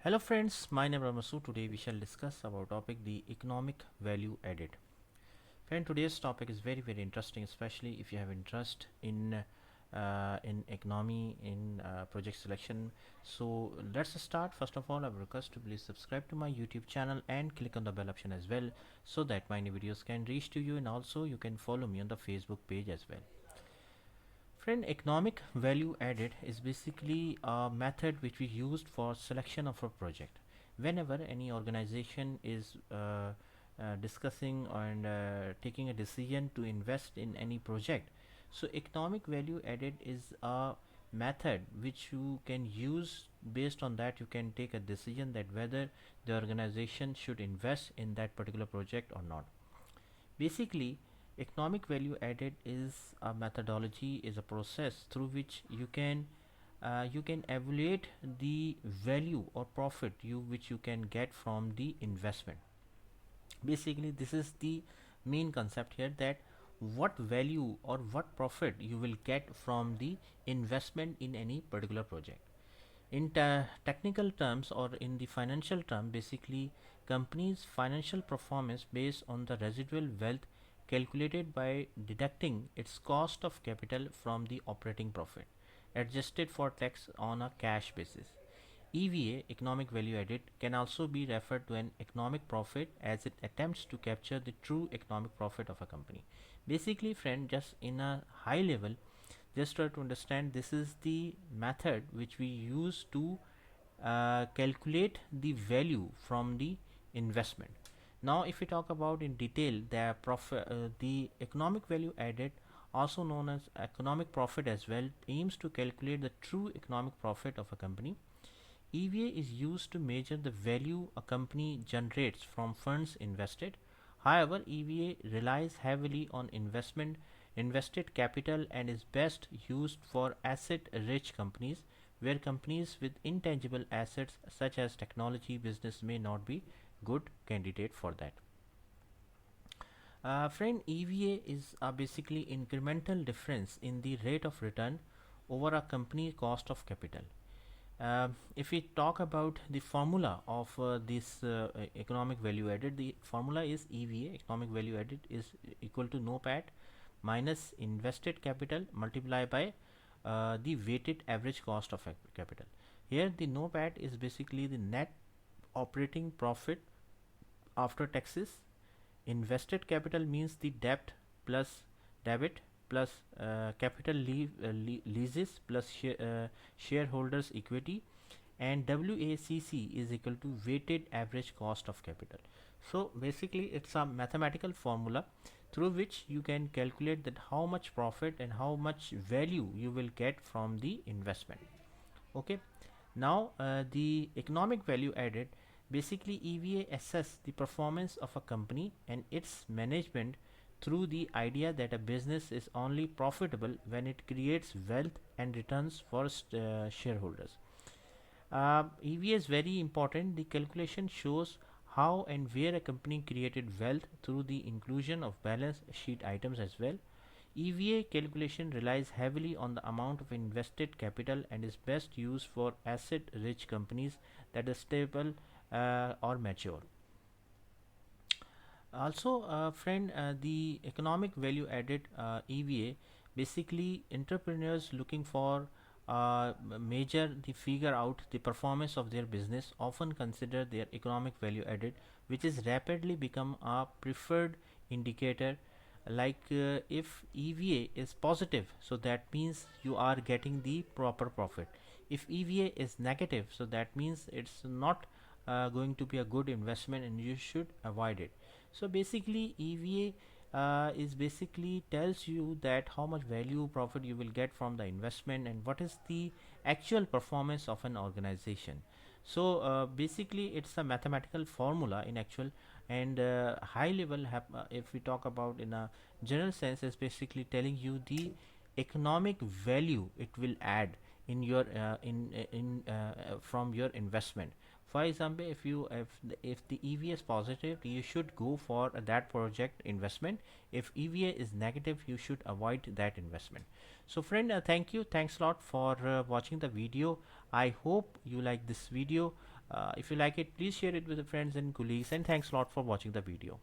Hello friends, my name is Ramasu. Today we shall discuss about topic the economic value added. Friend, today's topic is very interesting, especially if you have interest in economy in project selection. So let's start. First of all, I would request to please subscribe to my YouTube channel and click on the bell option as well, so that my new videos can reach to you, and also you can follow me on the Facebook page as well. Friend, economic value added is basically a method which we used for selection of a project. Whenever any organization is discussing and taking a decision to invest in any project, so economic value added is a method which you can use. Based on that, you can take a decision that whether the organization should invest in that particular project or not. Basically, economic value added is a methodology, is a process through which you can evaluate the value or profit which you can get from the investment. Basically, this is the main concept here, that what value or what profit you will get from the investment in any particular project. In technical terms or in the financial term, basically companies financial performance based on the residual wealth calculated by deducting its cost of capital from the operating profit, adjusted for tax on a cash basis. EVA, economic value added, can also be referred to an economic profit, as it attempts to capture the true economic profit of a company. Basically, friend, just in a high level, just try to understand, this is the method which we use to calculate the value from the investment. Now if we talk about in detail the profit, the economic value added, also known as economic profit as well, aims to calculate the true economic profit of a company. EVA is used to measure the value a company generates from funds invested. However, EVA relies heavily on invested capital and is best used for asset rich companies, where companies with intangible assets such as technology business may not be good candidate for that. Friend, EVA is basically incremental difference in the rate of return over a company cost of capital. If we talk about the formula of this economic value added, the formula is EVA, economic value added, is equal to NOPAT minus invested capital multiplied by the weighted average cost of capital. Here the NOPAT is basically the net operating profit after taxes. Invested capital means the debt plus debit plus capital leases plus shareholders equity, and WACC is equal to weighted average cost of capital. So basically it's a mathematical formula through which you can calculate that how much profit and how much value you will get from the investment. Okay, now the economic value added, basically EVA assess the performance of a company and its management through the idea that a business is only profitable when it creates wealth and returns for shareholders. EVA is very important. The calculation shows how and where a company created wealth through the inclusion of balance sheet items as well. EVA calculation relies heavily on the amount of invested capital and is best used for asset rich companies that are stable or mature. Also, friend, the economic value added EVA, basically entrepreneurs looking for major the figure out the performance of their business often consider their economic value added, which is rapidly become a preferred indicator. Like if EVA is positive, so that means you are getting the proper profit. If EVA is negative, so that means it's not going to be a good investment and you should avoid it. So basically EVA is basically tells you that how much value profit you will get from the investment and what is the actual performance of an organization. So basically it's a mathematical formula in actual, and high level if we talk about in a general sense, is basically telling you the economic value it will add in your from your investment. For example, if the EVA is positive, you should go for that project investment. If EVA is negative, you should avoid that investment. So friend, thank you, thanks a lot for watching the video. I hope you like this video. If you like it, please share it with your friends and colleagues, and thanks a lot for watching the video.